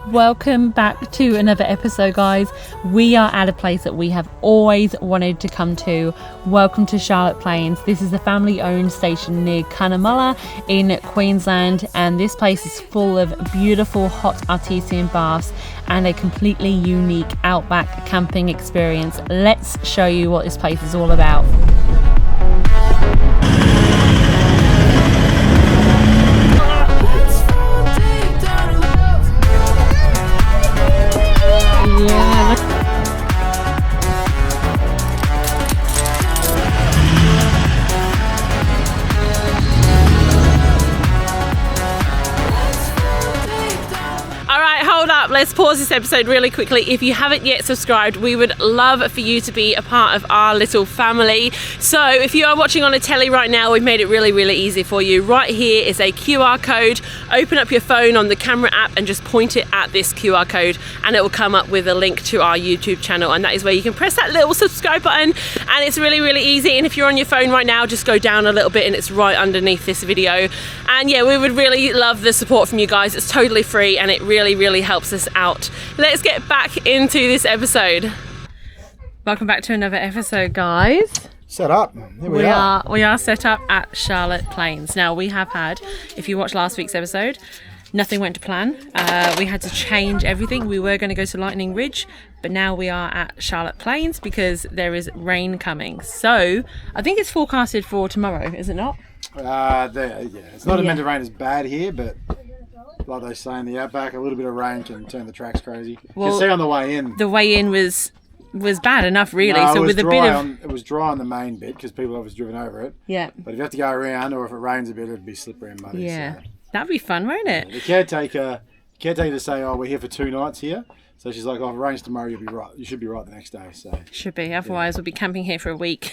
Welcome back to another episode, guys. We are at a place that we have always wanted to come to. Welcome to Charlotte Plains. This is a family-owned station near Cunnamulla in Queensland, and this place is full of beautiful hot artesian baths and a completely unique outback camping experience. Let's show you what this place is all about. Let's pause this episode really quickly. If you haven't yet subscribed, we would love for you to be a part of our little family. So if you are watching on a telly right now, we've made it really easy for you. Right here is a QR code. Open up your phone on the camera app and just point it at this QR code and it will come up with a link to our YouTube channel, and that is where you can press that little subscribe button, and it's really easy. And if you're on your phone right now, just go down a little bit and it's right underneath this video. And yeah, we would really love the support from you guys. It's totally free and it really helps us out. Let's get back into this episode. Welcome back to another episode, guys. Set up. Here we are. We are set up at Charlotte Plains. Now we have had, if you watched last week's episode, nothing went to plan. We had to change everything. We were going to go to Lightning Ridge, but now we are at Charlotte Plains because there is rain coming. So I think it's forecasted for tomorrow, is it not? Yeah, it's not meant to rain as bad here, but like they say in the outback, a little bit of rain can turn the tracks crazy. Well, you can see on the way in. The way in was bad enough, really. No, so with a bit of it was dry on the main bit because people have driven over it. Yeah. But if you have to go around, or if it rains a bit, it'd be slippery and muddy. Yeah. So. That'd be fun, won't it? The caretaker to say, "Oh, we're here for 2 nights here." So she's like, "Oh, if it rains tomorrow, you'll be right. You should be right the next day." So should be. Otherwise, we'll be camping here for a week.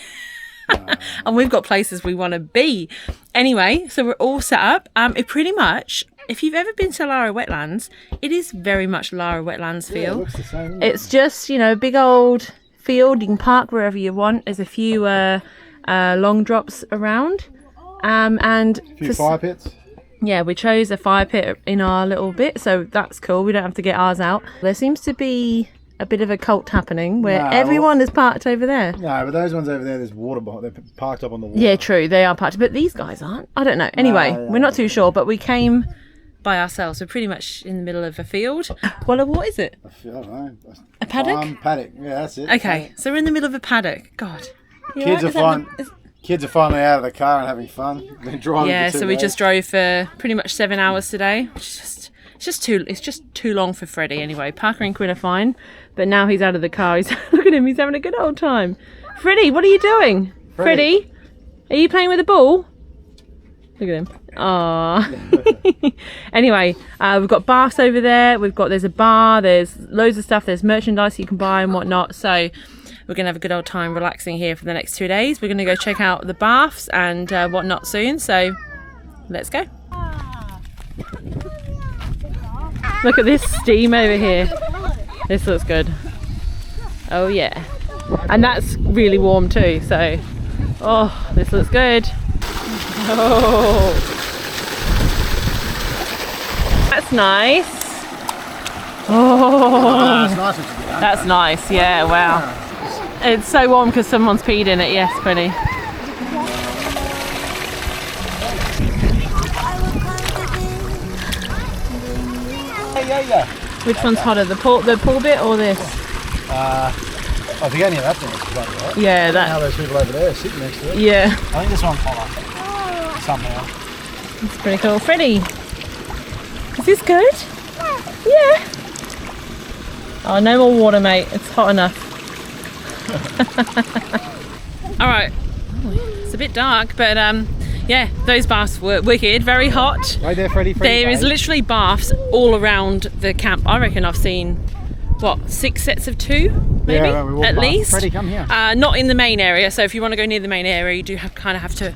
And we've got places we want to be. Anyway, so we're all set up. It pretty much, if you've ever been to Lara Wetlands, it is very much Lara Wetlands feel. It looks the same, it's just, a big old field. You can park wherever you want. There's a few long drops around. And a few fire pits. Yeah, we chose a fire pit in our little bit, so that's cool. We don't have to get ours out. There seems to be a bit of a cult happening where everyone is parked over there. No, but those ones over there, there's water behind. They're parked up on the water. Yeah, true. They are parked, but these guys aren't. I don't know. Anyway, we're not too sure, but we came by ourselves. We're pretty much in the middle of a field. Well, what is it? I don't know. A paddock? Paddock. Yeah, that's it. Okay, so we're in the middle of a paddock. God. Kids are finally out of the car and having fun. Been driving for 2 so we days. just drove for pretty much 7 hours today. It's just too long for Freddie anyway. Parker and Quinn are fine, but now he's out of the car. Look at him, he's having a good old time. Freddie, what are you doing? Freddie, are you playing with a ball? Look at him. Aww. Anyway, we've got baths over there. There's a bar. There's loads of stuff. There's merchandise you can buy and whatnot. So we're gonna have a good old time relaxing here for the next 2 days. We're gonna go check out the baths and whatnot soon. So let's go. Look at this steam over here. This looks good. Oh yeah. And that's really warm too, so this looks good. Oh, that's nice. Oh, that's nice. Yeah, wow. It's so warm because someone's peed in it. Yes, Freddie. Yeah. Which one's hotter, the pool bit or this? I think any of that thing is bloody hot. Yeah, that. Now those people over there sitting next to it. Yeah. I think this one's hotter. Somehow. It's pretty cool. Freddie, is this good? Yeah. Oh, no more water, mate. It's hot enough. All right. It's a bit dark, but yeah, those baths were wicked, very hot. Right there, Freddie. There is literally baths all around the camp. I reckon I've seen, 6 sets of 2, maybe, at least. Freddie, come here. Not in the main area, so if you want to go near the main area, you do kind of have to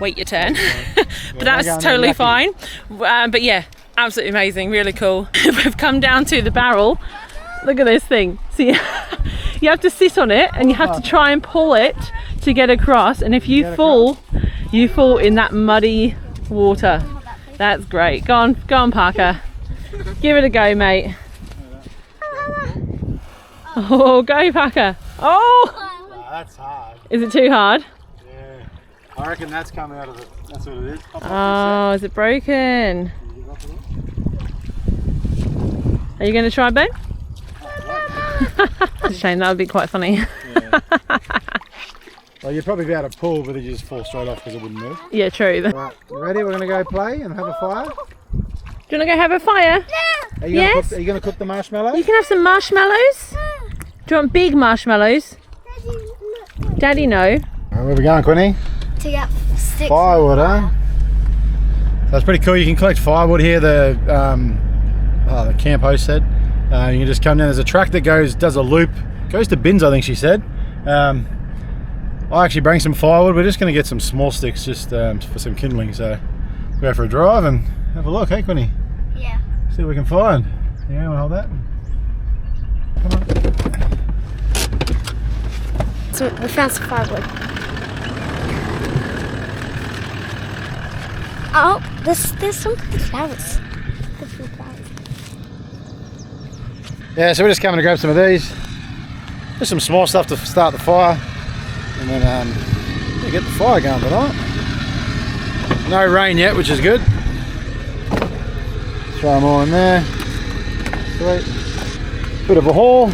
wait your turn. But that's totally fine. But yeah, absolutely amazing, really cool. We've come down to the barrel. Look at this thing. See, you have to sit on it and you have to try and pull it to get across, and if you fall in that muddy water. That's great. Go on Parker, give it a go, mate. Oh, go Packer. Oh! Oh, that's hard. Is it too hard? Yeah. I reckon that's come out of it. That's what it is. Oh, is it broken? Are you going to try, babe? It's a shame, that would be quite funny. Yeah. Well, you'd probably be able to pull, but it just fall straight off because it wouldn't move. Yeah, true. Right, you ready? We're going to go play and have a fire. Do you want to go have a fire? Are you Yes. going to cook the marshmallows? You can have some marshmallows. Do you want big marshmallows? Daddy, no. Right, where are we going, Quinny? To get sticks. Firewood, huh? That's pretty cool. You can collect firewood here. The camp host said. You can just come down. There's a track that does a loop. Goes to Bins, I think she said. I actually bring some firewood. We're just going to get some small sticks just for some kindling. So we'll go for a drive and have a look, hey Quinny? Yeah. See what we can find. Yeah, we'll hold that. Come on. So we found some firewood. Oh, there's some flowers. Yeah, so we're just coming to grab some of these. Just some small stuff to start the fire. And then get the fire going tonight. No rain yet, which is good. Throw them all in there. Sweet. Bit of a haul.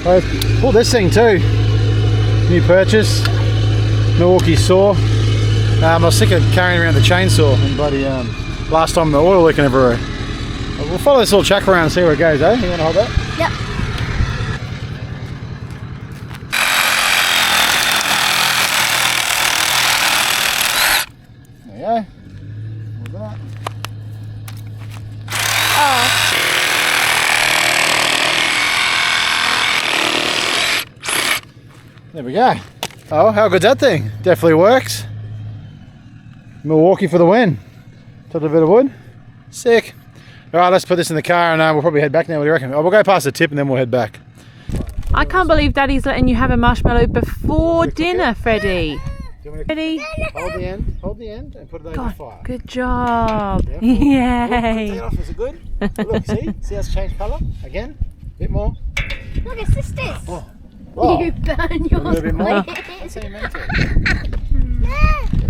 Oh, this thing too. New purchase. Milwaukee saw. I was sick of carrying around the chainsaw and bloody last time the oil leaking everywhere. We'll follow this little track around and see where it goes, eh? You want to hold that? Yep. There you go. Hold that. There we go. Oh, how good's that thing? Definitely works. Milwaukee for the win. Took a bit of wood. Sick. All right, let's put this in the car and we'll probably head back now. What do you reckon? Oh, we'll go past the tip and then we'll head back. I can't believe Daddy's letting you have a marshmallow before dinner, Freddie. Freddie. Hold the end and put it over the fire. Good job. Yeah, Yay. off. Is it good? Look, see how it's changed colour? Again? A bit more. Look, it's sisters. Oh. You burn yours. A little bit more. quick. That's how you meant to.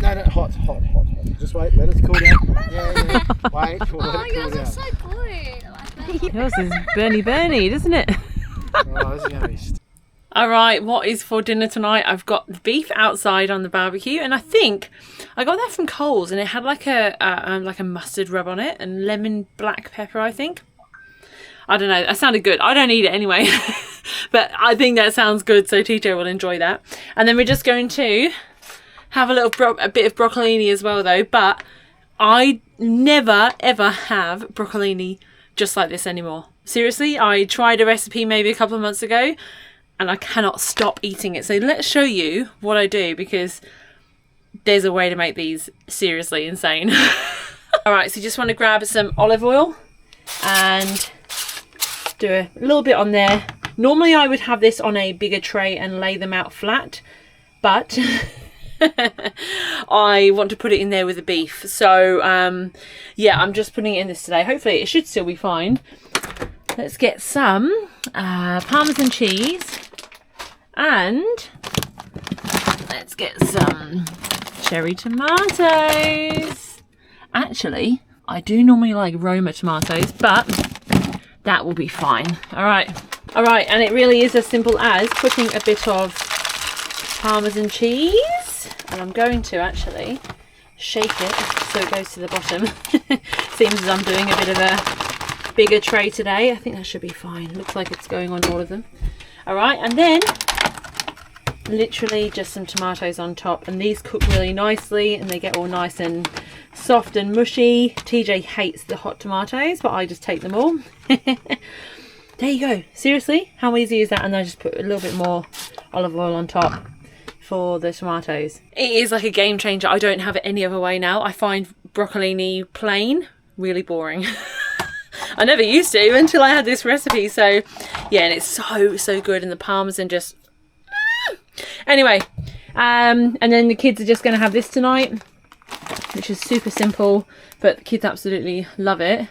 No, hot. Just wait, let it cool down. Yeah. Wait, we'll let Oh, it cool yours down. are so good. I like that. Yours is Bernie, doesn't it? Oh, this is going to be... All right, what is for dinner tonight? I've got the beef outside on the barbecue, and I think I got that from Coles, and it had like a mustard rub on it and lemon black pepper, I think. I don't know. That sounded good. I don't eat it anyway, but I think that sounds good. So TJ will enjoy that. And then we're just going to have a bit of broccolini as well, though. But I never ever have broccolini just like this anymore. Seriously, I tried a recipe maybe a couple of months ago, and I cannot stop eating it. So let's show you what I do, because there's a way to make these seriously insane. All right, so you just want to grab some olive oil and do a little bit on there. Normally I would have this on a bigger tray and lay them out flat, but I want to put it in there with the beef. So yeah, I'm just putting it in this today. Hopefully it should still be fine. Let's get some Parmesan cheese, and let's get some cherry tomatoes. Actually, I do normally like Roma tomatoes, but that will be fine. All right, and it really is as simple as putting a bit of Parmesan cheese, and I'm going to actually shake it so it goes to the bottom. Seems as I'm doing a bit of a bigger tray today. I think that should be fine. Looks like it's going on all of them. All right, and then literally just some tomatoes on top, and these cook really nicely and they get all nice and soft and mushy. TJ hates the hot tomatoes, but I just take them all. There you go. Seriously, how easy is that? And I just put a little bit more olive oil on top for the tomatoes. It is like a game changer. I don't have it any other way now. I find broccolini plain really boring. I never used to until I had this recipe. So yeah, and it's so good, and the Parmesan just anyway, and then the kids are just going to have this tonight, which is super simple, but the kids absolutely love it.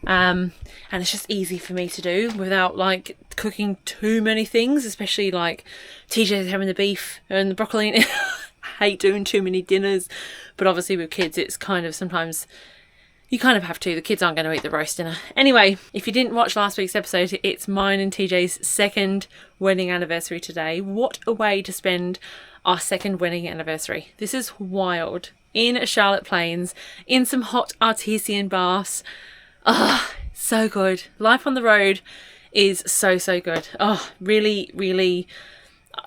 and it's just easy for me to do without like cooking too many things, especially like TJ's having the beef and the broccoli. I hate doing too many dinners, but obviously with kids it's kind of sometimes you kind of have to. The kids aren't going to eat the roast dinner. Anyway, if you didn't watch last week's episode, it's mine and TJ's second wedding anniversary today. What a way to spend our second wedding anniversary. This is wild. In Charlotte Plains, in some hot artesian baths. Oh, so good. Life on the road is so good. Oh, really, really.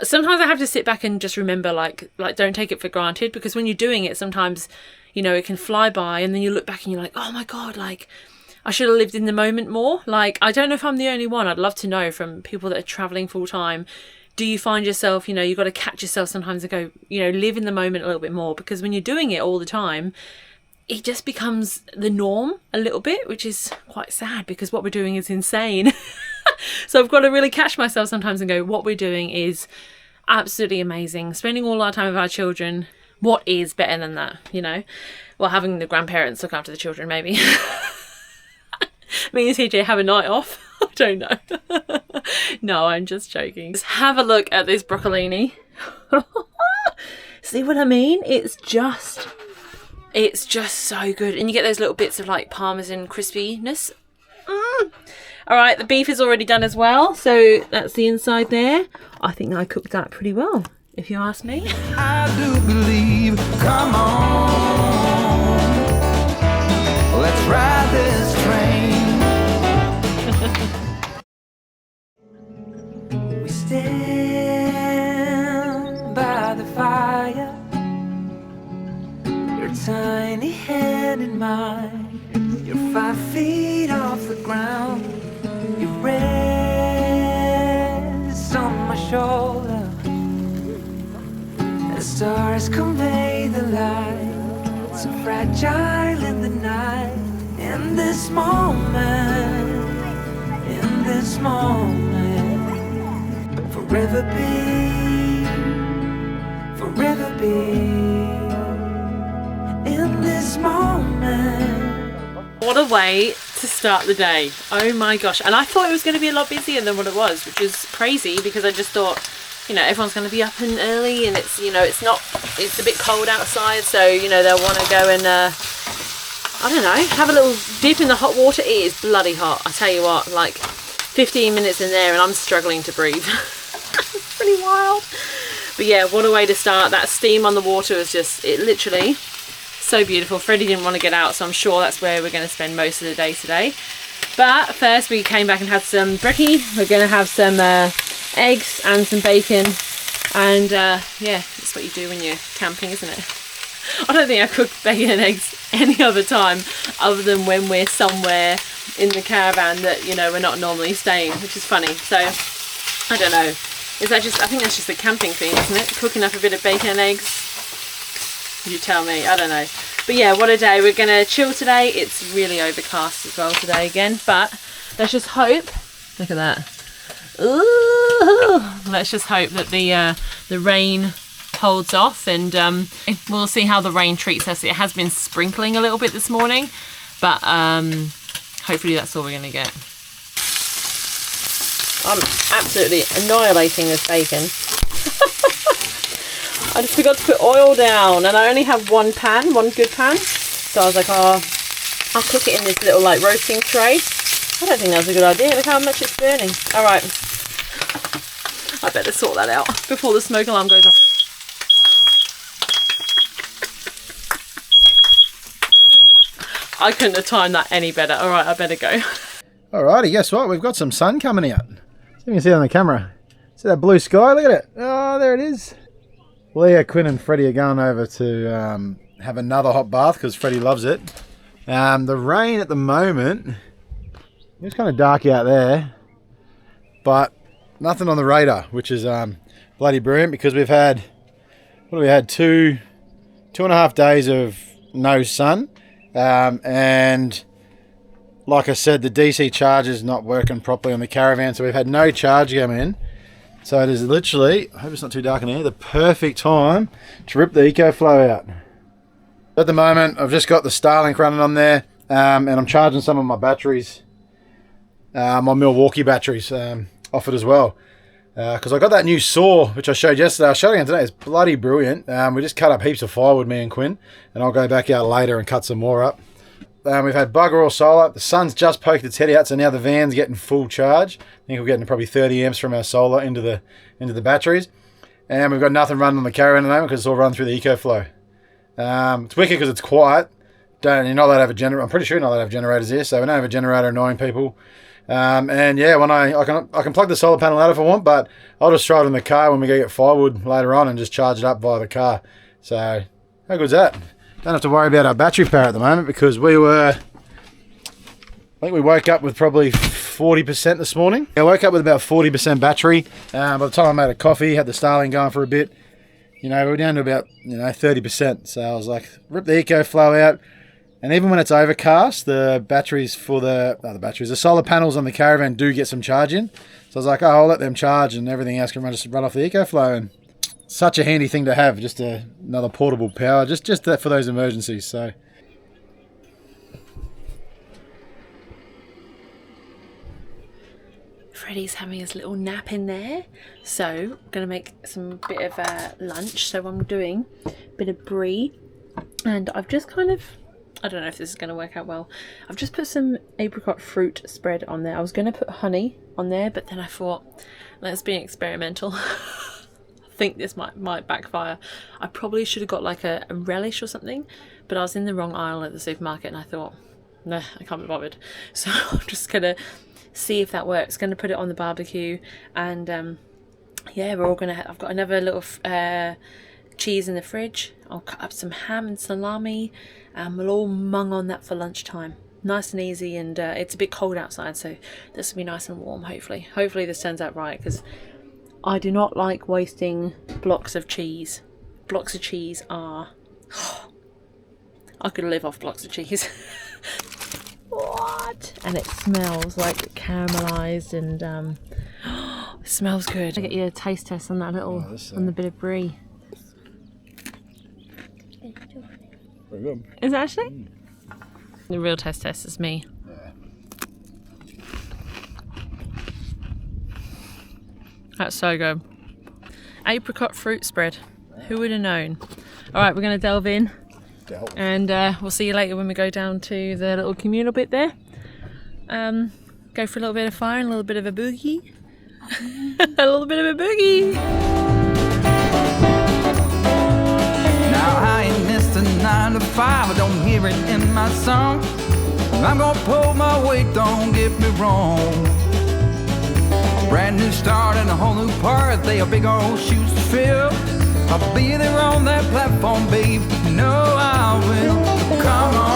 Sometimes I have to sit back and just remember, like don't take it for granted, because when you're doing it, sometimes, you know, it can fly by and then you look back and you're like, oh my God, like I should have lived in the moment more. Like, I don't know if I'm the only one. I'd love to know from people that are traveling full time. Do you find yourself, you know, you've got to catch yourself sometimes and go, you know, live in the moment a little bit more, because when you're doing it all the time, it just becomes the norm a little bit, which is quite sad because what we're doing is insane. So I've got to really catch myself sometimes and go, what we're doing is absolutely amazing. Spending all our time with our children, what is better than that, you know? Well, having the grandparents look after the children, maybe. Me and TJ have a night off. I don't know. No, I'm just joking. Just have a look at this broccolini. See what I mean? It's just so good. And you get those little bits of like parmesan crispiness. All right, the beef is already done as well. So that's the inside there. I think I cooked that pretty well, if you ask me. I do believe, come on, let's ride this train. We stand by the fire, your tiny hand in mine, you're 5 feet off the ground, your rest on my shoulder. The stars convey the light, so fragile in the night. In this moment, forever be, in this moment. What a way to start the day. Oh my gosh. And I thought it was going to be a lot busier than what it was, which is crazy because I just thought, you know, everyone's going to be up and early and it's, you know, it's a bit cold outside, so, you know, they'll want to go and, I don't know, have a little dip in the hot water. It is bloody hot. I tell you what, like 15 minutes in there and I'm struggling to breathe. It's pretty wild. But yeah, what a way to start. That steam on the water was just, it literally, so beautiful. Freddie didn't want to get out, so I'm sure that's where we're going to spend most of the day today. But first we came back and had some brekkie. We're going to have some eggs and some bacon. And yeah, that's what you do when you're camping, isn't it? I don't think I cook bacon and eggs any other time other than when we're somewhere in the caravan that, you know, we're not normally staying, which is funny. So I don't know, is that just, I think that's just a camping thing, isn't it? Cooking up a bit of bacon and eggs, you tell me, I don't know. But yeah, what a day. We're gonna chill today. It's really overcast as well today again, but let's just hope, look at that. Ooh, let's just hope that the rain holds off, and we'll see how the rain treats us. It has been sprinkling a little bit this morning, but hopefully that's all we're going to get. I'm absolutely annihilating this bacon. I just forgot to put oil down, and I only have one good pan, so I was like, oh, I'll cook it in this little like roasting tray. I don't think that's a good idea. Look how much it's burning. All right, I better sort that out before the smoke alarm goes off. I couldn't have timed that any better. All right, I better go. Alrighty, guess what? We've got some sun coming out. So you can see it on the camera. See that blue sky? Look at it. Oh, there it is. Leah, Quinn and Freddie are going over to have another hot bath because Freddie loves it. The rain at the moment, it's kind of dark out there, but nothing on the radar, which is bloody brilliant because we've had, what have we had, two and a half days of no sun. And like I said, the DC charger's not working properly on the caravan, so we've had no charge coming in. So it is literally, I hope it's not too dark in here, the perfect time to rip the EcoFlow out. At the moment, I've just got the Starlink running on there. and I'm charging some of my batteries, my Milwaukee batteries off it as well. Because I got that new saw, which I showed yesterday. I'll show it again today. It's bloody brilliant. We just cut up heaps of firewood, me and Quinn, and I'll go back out later and cut some more up. We've had bugger all solar. The sun's just poked its head out, so now the van's getting full charge. I think we're getting probably 30 amps from our solar into the batteries. And we've got nothing running on the caravan at the moment because it's all run through the EcoFlow. It's wicked because it's quiet. You're not allowed to have a generator. I'm pretty sure you're not allowed to have generators here, so we don't have a generator annoying people. And yeah, when I can plug the solar panel out if I want, but I'll just throw it in the car when we go get firewood later on and just charge it up via the car. So how good's that? Don't have to worry about our battery power at the moment because I think we woke up with probably 40% this morning. I woke up with about 40% battery. By the time I made a coffee, had the Starling going for a bit, we were down to about 30%. So I was like, rip the EcoFlow out. And even when it's overcast, the batteries the solar panels on the caravan do get some charge in. So I was like, I'll let them charge and everything else can run off the EcoFlow. And such a handy thing to have, just another portable power, just that for those emergencies. So Freddie's having his little nap in there, so I'm gonna make some bit of lunch. So I'm doing a bit of brie, and I've just I don't know if this is going to work out well. I've just put some apricot fruit spread on there. I was going to put honey on there, but then I thought, let's be experimental. I think this might backfire. I probably should have got like a relish or something, but I was in the wrong aisle at the supermarket and I thought, nah, I can't be bothered. So I'm just going to see if that works. Going to put it on the barbecue, and yeah, we're all going to... I've got another little cheese in the fridge. I'll cut up some ham and salami, and we'll all mung on that for lunchtime. Nice and easy, and it's a bit cold outside, so this will be nice and warm, hopefully. Hopefully this turns out right, because I do not like wasting blocks of cheese. Blocks of cheese are... I could live off blocks of cheese. What? And it smells like caramelised, and it smells good. I get you a taste test on that little, on the bit of brie. very good. Is it actually? The real test is me. Yeah. That's so good. Apricot fruit spread. Who would have known? Alright, we're going to delve in. And we'll see you later when we go down to the little communal bit there. Go for a little bit of fire and a little bit of a boogie. A little bit of a boogie. Now I ain't missed a 9 to 5, I don't hear it in my song. I'm gonna pull my weight, don't get me wrong. A brand new start and a whole new part, they are big old shoes to fill. I'll be there on that platform, babe, you know I will. Come on.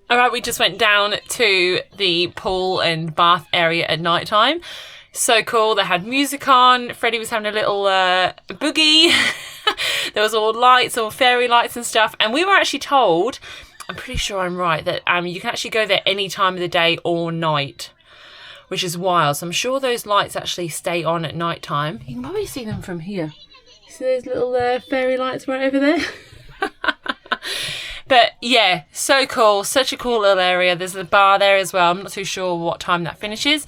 Alright, we just went down to the pool and bath area at night time. So cool. They had music on. Freddie was having a little boogie. There was all lights, all fairy lights and stuff. And we were actually told, I'm pretty sure I'm right, that you can actually go there any time of the day or night, which is wild. So I'm sure those lights actually stay on at night time. You can probably see them from here. See those little fairy lights right over there? But yeah, so cool. Such a cool little area. There's a bar there as well. I'm not too sure what time that finishes.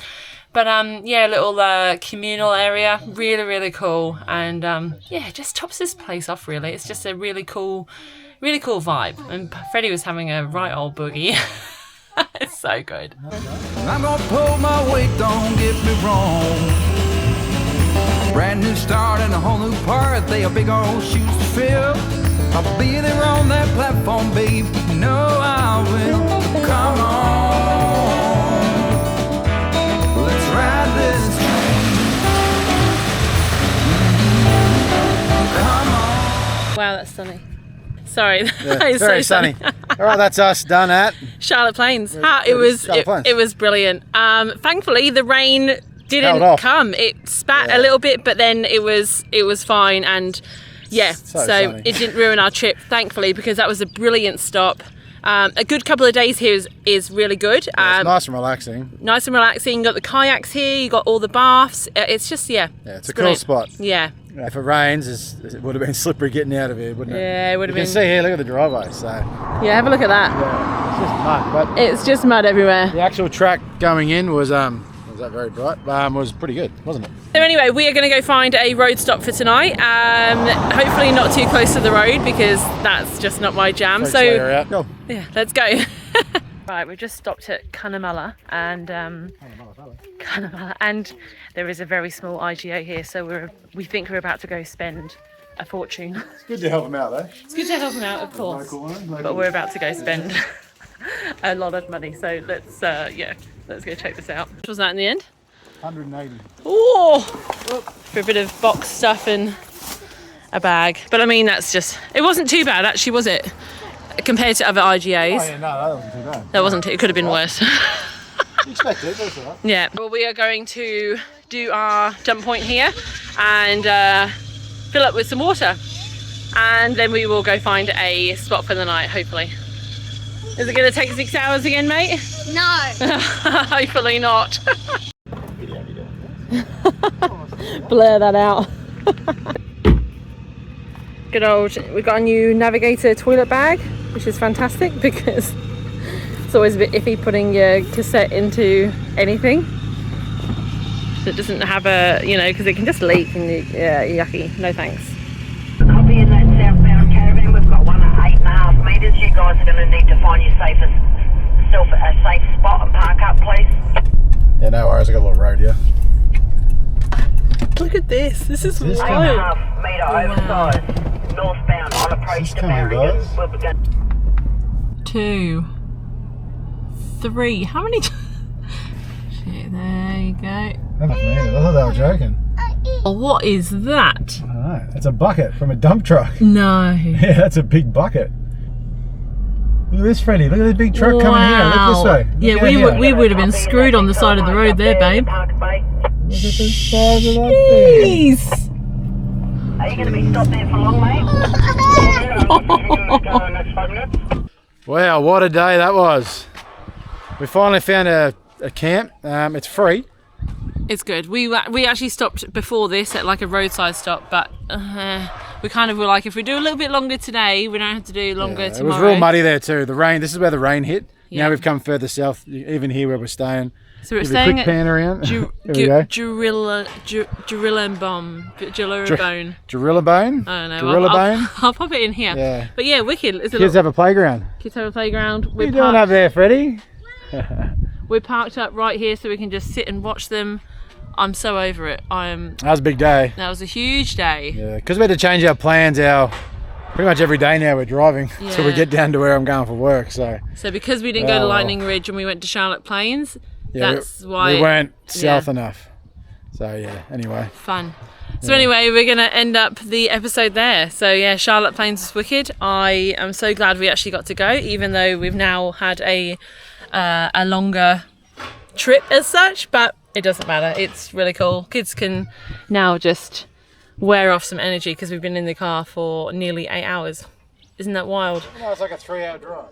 But yeah, little communal area. Really, really cool. And yeah, it just tops this place off, really. It's just a really cool vibe. And Freddie was having a right old boogie. It's so good. I'm gonna pull my weight, don't get me wrong. Brand new start and a whole new part, they are big old shoes to fill. I'll be there on that platform, babe, you know I will. Come on, let's ride this train. Come on. Wow, that's sunny. Sorry, Yeah, that is very so sunny. All right, that's us done at Charlotte Plains. Yeah, It was Charlotte Plains. it was brilliant. Thankfully, the rain Held didn't off. come. It spat Yeah. a little bit, but then it was fine. And yeah, So so sunny. it didn't ruin our trip, thankfully, because that was a brilliant stop. A good couple of days here is really good. it's nice and relaxing. Nice and relaxing. You got the kayaks here. You got all the baths. It's just Yeah, it's a cool brilliant. spot. Yeah, If it rains, it would have been slippery getting out of here, wouldn't it? Yeah, it would have been. You can see here, look at the driveway. So Yeah, have a look at that. yeah, it's just mud. But It's just mud everywhere. the actual track going in was that very bright? Was pretty good, wasn't it? So anyway, we are going to go find a road stop for tonight. Hopefully not too close to the road because that's just not my jam. Freaks So the area out. Go. yeah, let's go. Right, we've just stopped at Cunnamulla and Cunnamulla, and there is a very small IGA here. So we think we're about to go spend a fortune. It's good to help them out, though. It's good to help them out, of course, but we're about to go spend a lot of money. So let's go check this out. What was that in the end? 180. Oh, for a bit of box stuff and a bag. But I mean, it wasn't too bad actually, was it? Compared to other IGAs. Oh yeah, no, that wasn't too bad. That wasn't, it could have been worse. You expect it, that's all right. Yeah. Well, we are going to do our dump point here and fill up with some water. And then we will go find a spot for the night, hopefully. Is it going to take 6 hours again, mate? No. Hopefully not. Blur that out. Good old, we've got a new Navigator toilet bag, which is fantastic because it's always a bit iffy putting your cassette into anything. So it doesn't have a, because it can just leak and yucky. No thanks. Copy in that southbound caravan. We've got one at 8.5 metres. You guys are going to need to find yourself a safe spot and park up, please. Yeah, no worries, I got a little road here. Look at this. This is wild. 8.5 metre oversized northbound on approach to coming, Marion. guys? We'll begin. 2, 3. How many? Shit, there you go. I thought they were joking. Oh, what is that? I don't know. It's a bucket from a dump truck. No. Yeah, that's a big bucket. Look at this, Freddie. Look at this big truck coming here. Look this way. Look Yeah, out we here. would have been screwed on the side of the road there, babe. Park Bay. Look at the size of that thing. Jeez. Are you going to be stopped there for long, mate? Wow, what a day that was. We finally found a camp. It's free. It's good. We actually stopped before this at like a roadside stop, but we kind of were like, if we do a little bit longer today, we don't have to do longer Yeah, tomorrow. it was real muddy there too. The rain. This is where the rain hit. Yeah. Now we've come further south, even here where we're staying. So we're Give you a staying quick at pan around. Here we go. Jurillabone. Jarillabone? I don't know. Jarillabone? I'll pop it in here. Yeah. But yeah, wicked. It's Kids have a playground. Kids have a playground. What are you doing up there, Freddie? We're parked up right here so we can just sit and watch them. I'm so over it. That was a big day. That was a huge day. Yeah, because we had to change our plans. Pretty much every day now we're driving till we Yeah. get down to where I'm going for work. So because we didn't go to Lightning Ridge and we went to Charlotte Plains, yeah, that's why we weren't south enough. So yeah, anyway. Fun. So anyway, we're gonna end up the episode there. So yeah, Charlotte Plains was wicked. I am so glad we actually got to go, even though we've now had a longer trip as such, but it doesn't matter. It's really cool. Kids can now just wear off some energy because we've been in the car for nearly 8 hours. Isn't that wild? No, it's like a 3-hour drive.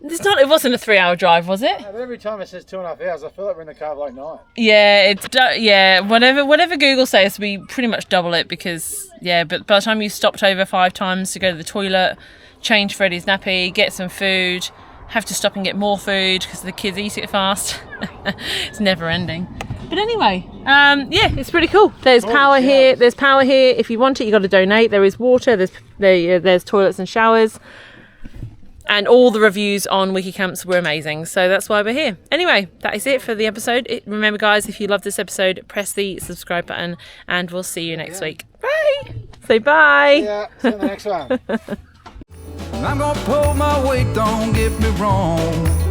It wasn't a 3-hour drive, was it? No, but every time it says 2.5 hours, I feel like we're in the car for like 9. Yeah, whatever Google says, we pretty much double it because but by the time you stopped over 5 times to go to the toilet, change Freddie's nappy, get some food, have to stop and get more food because the kids eat it fast. It's never ending. But anyway, it's pretty cool. There's power here. There's power here. If you want it, you got to donate. There is water. There's toilets and showers. And all the reviews on Wikicamps were amazing. So that's why we're here. Anyway, that is it for the episode. Remember, guys, if you love this episode, press the subscribe button and we'll see you next week. Bye. Say bye. Yeah, see you in the next one. I'm gonna pull my weight, don't get me wrong.